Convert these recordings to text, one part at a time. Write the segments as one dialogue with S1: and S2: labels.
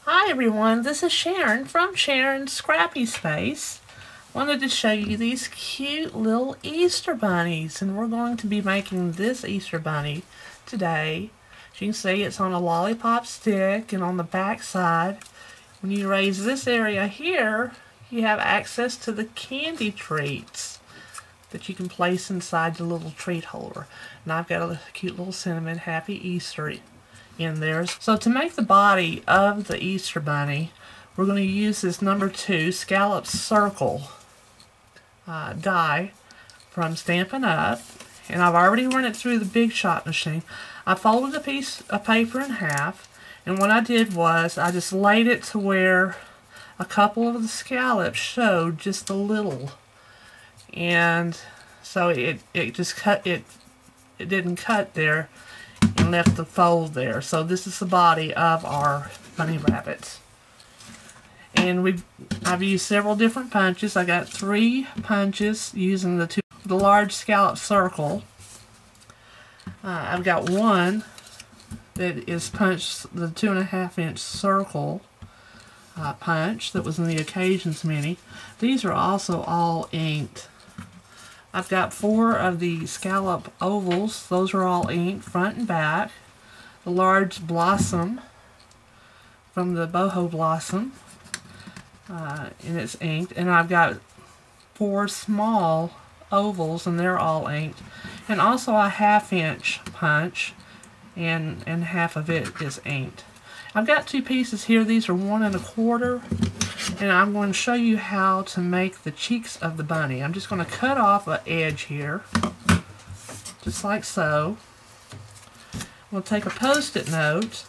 S1: Hi everyone, this is Sharon from Sharon's Scrappy Space. Wanted to show you these cute little Easter bunnies, and we're going to be making this Easter bunny today. As you can see, it's on a lollipop stick, and on the back side, when you raise this area here, you have access to the candy treats that you can place inside the little treat holder. And I've got a cute little cinnamon Happy Easter in there. So to make the body of the Easter bunny, we're going to use this '2 scallop circle die from Stamlpin Up, and I've already run it through the Big Shot machine. I folded a piece of paper in half, and what I did was I just laid it to where a couple of the scallops showed just a little, and so it just cut it didn't cut there and left the fold there. So this is the body of our bunny rabbit. And I've used several different punches. I got 3 punches using the large scallop circle. I've got one that is punched the 2.5-inch circle punch that was in the Occasions Mini. These are also all inked. I've got 4 of the scallop ovals. Those are all inked front and back. The large blossom from the boho blossom, and it's inked. And I've got 4 small ovals, and they're all inked. And also a 1/2-inch punch, and half of it is inked. I've got 2 pieces here. These are 1 1/4. And I'm going to show you how to make the cheeks of the bunny. I'm just going to cut off an edge here, just like so. We'll take a Post-it note.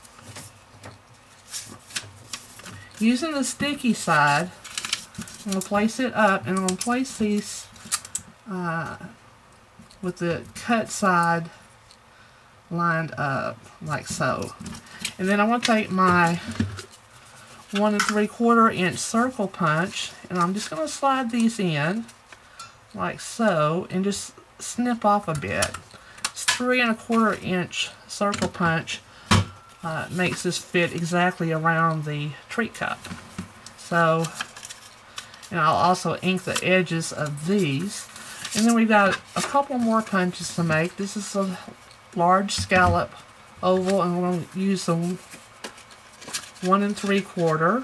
S1: Using the sticky side, I'm going to place it up, and I'm going to place these with the cut side lined up, like so. And then I want to take my 1 3/4-inch circle punch, and I'm just going to slide these in like so and just snip off a bit. This 3 1/4-inch circle punch makes this fit exactly around the treat cup. So, and I'll also ink the edges of these. And then we've got a couple more punches to make. This is a large scallop oval, and we're going to use the 1 3/4.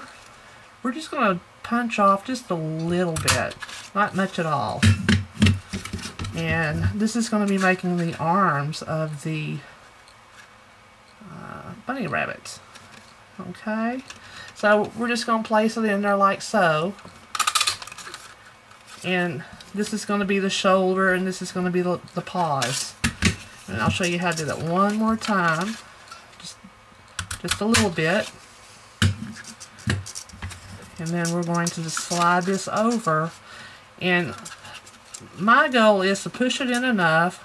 S1: We're just going to punch off just a little bit, not much at all. And this is going to be making the arms of the bunny rabbits. Okay, so we're just going to place it in there like so. And this is going to be the shoulder, and this is going to be the paws. And I'll show you how to do that one more time. Just a little bit. And then we're going to just slide this over. And my goal is to push it in enough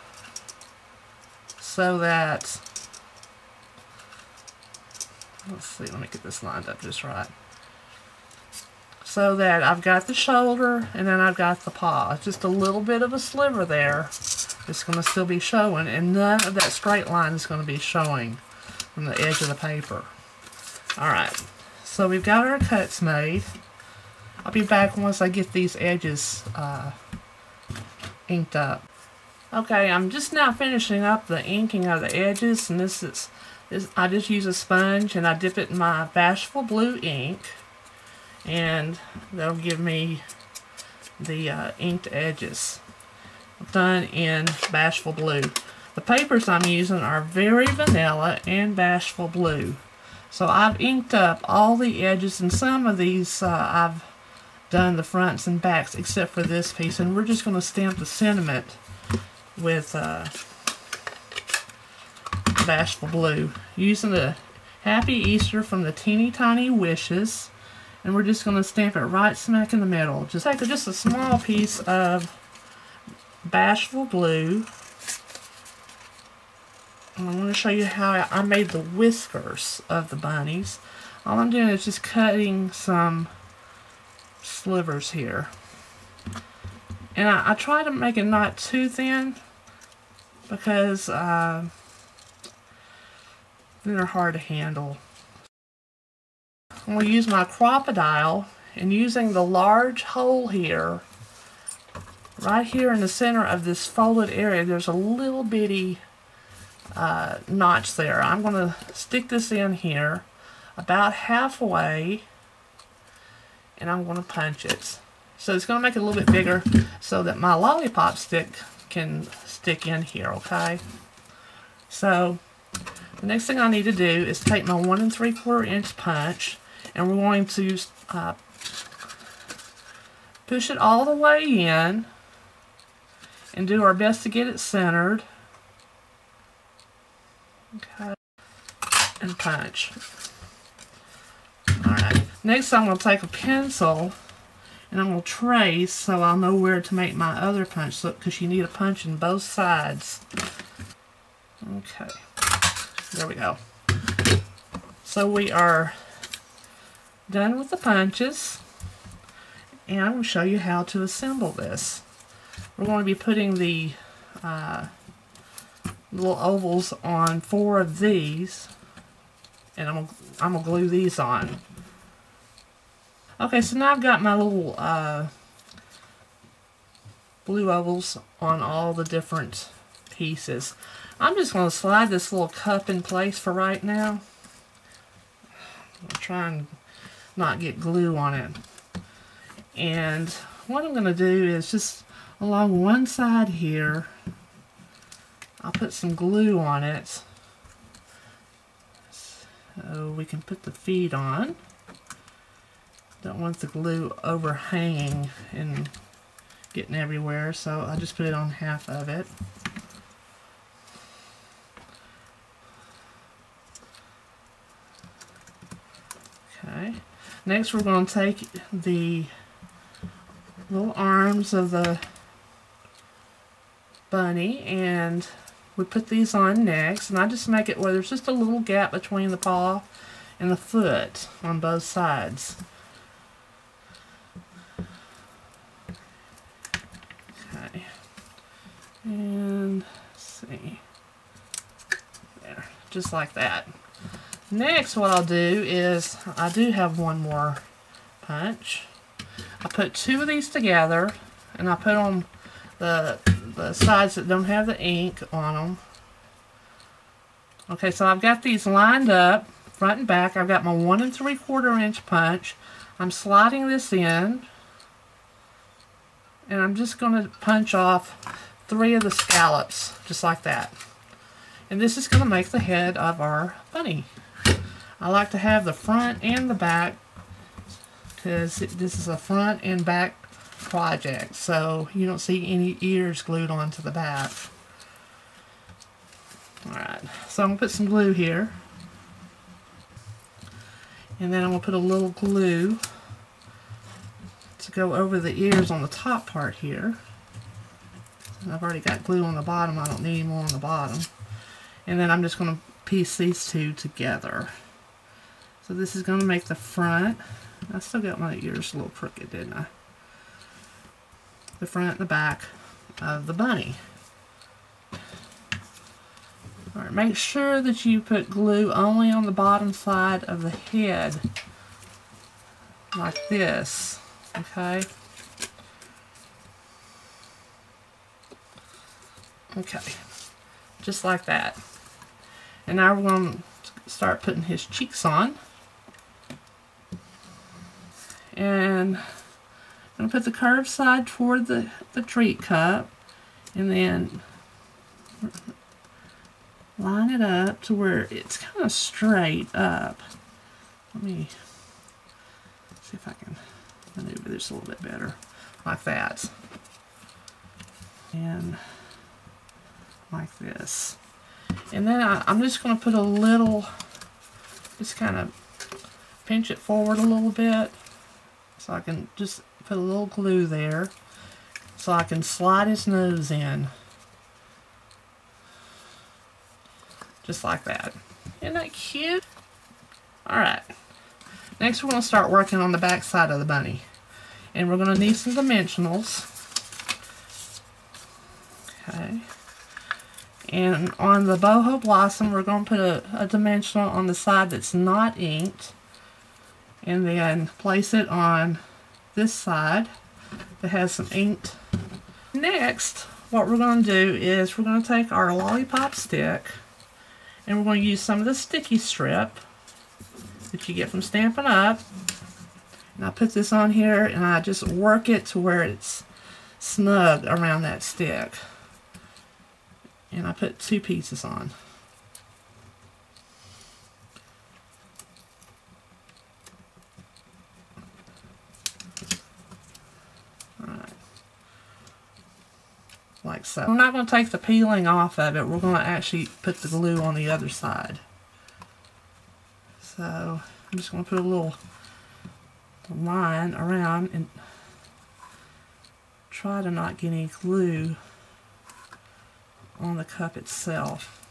S1: so that, let's see, let me get this lined up just right. So that I've got the shoulder, and then I've got the paw. Just a little bit of a sliver there. It's going to still be showing, and none of that straight line is going to be showing from the edge of the paper. Alright, so we've got our cuts made. I'll be back once I get these edges inked up. Okay, I'm just now finishing up the inking of the edges, and this is I just use a sponge, and I dip it in my Bashful Blue ink, and that'll give me the inked edges done in Bashful Blue. The papers I'm using are Very Vanilla and Bashful Blue. So I've inked up all the edges, and some of these I've done the fronts and backs except for this piece, and we're just going to stamp the sentiment with Bashful Blue using the Happy Easter from the Teeny Tiny Wishes, and we're just going to stamp it right smack in the middle. Just take just a small piece of Bashful Blue, and I'm going to show you how I made the whiskers of the bunnies. All I'm doing is just cutting some slivers here. And I try to make it not too thin because they're hard to handle. I'm going to use my crocodile, and using the large hole here, right here in the center of this folded area, there's a little bitty notch there. I'm going to stick this in here about halfway, and I'm going to punch it. So it's going to make it a little bit bigger so that my lollipop stick can stick in here, okay? So the next thing I need to do is take my 1 3/4 inch punch, and we're going to push it all the way in and do our best to get it centered. Okay, and punch. Alright, next I'm going to take a pencil and I'm going to trace so I'll know where to make my other punch, because you need a punch in both sides. Okay, there we go. So we are done with the punches, and I'm going to show you how to assemble this. We're going to be putting the little ovals on 4 of these, and I'm gonna glue these on. Okay, so now I've got my little blue ovals on all the different pieces. I'm just going to slide this little cup in place for right now. I'm try and not get glue on it. And what I'm going to do is just along one side here, I'll put some glue on it so we can put the feet on. Don't want the glue overhanging and getting everywhere, so I'll just put it on half of it. Okay. Next we're going to take the little arms of the bunny, and we put these on next, and I just make it where there's just a little gap between the paw and the foot on both sides. Okay, and let's see, there, just like that. Next what I'll do is, I do have one more punch. I put 2 of these together, and I put on the sides that don't have the ink on them. Okay, so I've got these lined up, front and back. I've got my 1 3/4 inch punch. I'm sliding this in, and I'm just going to punch off 3 of the scallops, just like that. And this is going to make the head of our bunny. I like to have the front and the back, because this is a front and back project, so you don't see any ears glued onto the back. Alright, so I'm going to put some glue here, and then I'm going to put a little glue to go over the ears on the top part here. And I've already got glue on the bottom, I don't need any more on the bottom. And then I'm just going to piece these 2 together. So this is going to make the front. I still got my ears a little crooked, didn't I? The front and the back of the bunny. Alright, make sure that you put glue only on the bottom side of the head, like this, okay? Okay, just like that. And now we're going to start putting his cheeks on. And I'm going to put the curved side toward the treat cup, and then line it up to where it's kind of straight up. Let me see if I can maneuver this a little bit better, like that. And like this. And then I'm just going to put a little, just kind of pinch it forward a little bit, so I can just put a little glue there, so I can slide his nose in. Just like that. Isn't that cute? Alright. Next we're going to start working on the back side of the bunny. And we're going to need some dimensionals. Okay. And on the boho blossom, we're going to put a dimensional on the side that's not inked. and then place it on this side that has some ink. Next, what we're going to do is we're going to take our Lollipop stick and we're going to use some of the sticky strip that you get from Stamlpin Up. And I put this on here and I just work it to where it's snug around that stick. And I put 2 pieces on. Alright. Like so. We're not going to take the peeling off of it. We're going to actually put the glue on the other side. So I'm just going to put a little line around and try to not get any glue on the cup itself.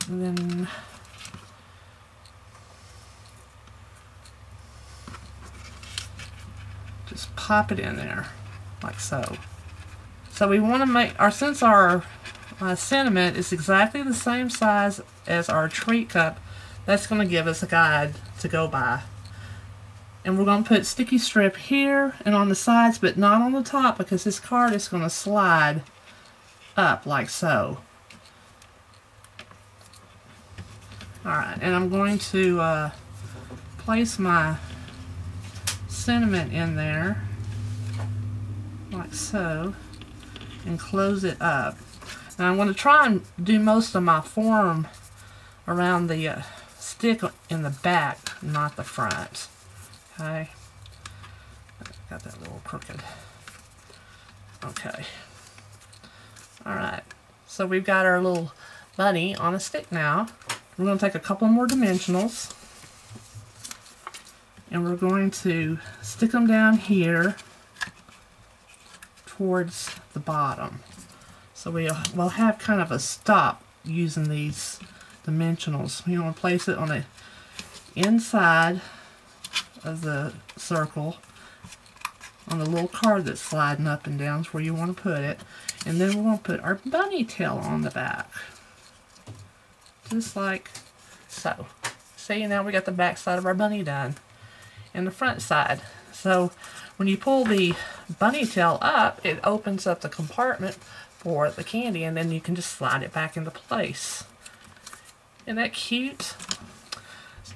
S1: And then just pop it in there like so. So we want to make since our sentiment is exactly the same size as our treat cup, that's going to give us a guide to go by. And we're going to put sticky strip here and on the sides, but not on the top, because this card is going to slide up like so. Alright, and I'm going to place my sentiment in there like so and close it up. Now I'm going to try and do most of my form around the stick in the back, not the front. Okay, got that a little crooked. Okay, alright, so we've got our little bunny on a stick now. We're going to take a couple more dimensionals and we're going to stick them down here towards the bottom. So we'll have kind of a stop using these dimensionals. You want to place it on the inside of the circle on the little card that's sliding up and down is where you want to put it. And then we're going to put our bunny tail on the back. Just like so. See, now we got the back side of our bunny done. And the front side. So when you pull the bunny tail up, it opens up the compartment for the candy, and then you can just slide it back into place. Isn't that cute?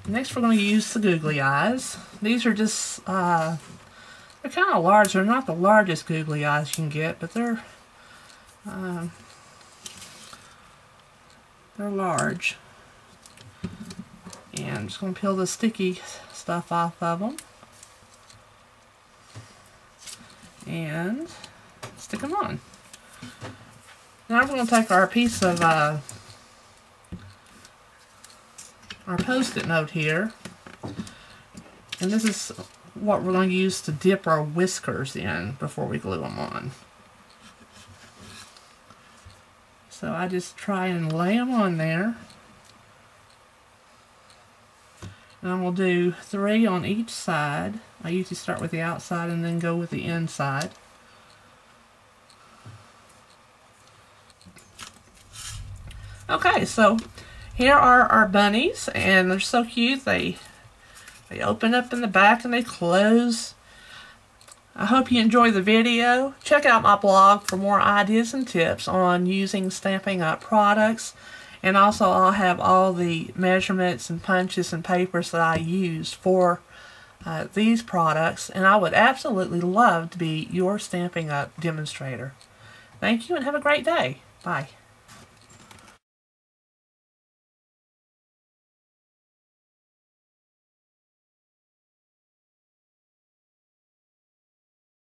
S1: Next we're going to use the googly eyes. These are just, they're kind of large. They're not the largest googly eyes you can get, but they're large. And I'm just going to peel the sticky stuff off of them. And stick them on. Now we're going to take our piece of our Post-it note here, and this is what we're going to use to dip our whiskers in before we glue them on. So I just try and lay them on there, and I'm going to do 3 on each side. I usually start with the outside and then go with the inside. Okay, so here are our bunnies, and they're so cute. They open up in the back and they close. I hope you enjoy the video. Check out my blog for more ideas and tips on using Stampin' Up products. And also I'll have all the measurements and punches and papers that I used for these products. And I would absolutely love to be your Stampin' Up demonstrator. Thank you and have a great day. Bye.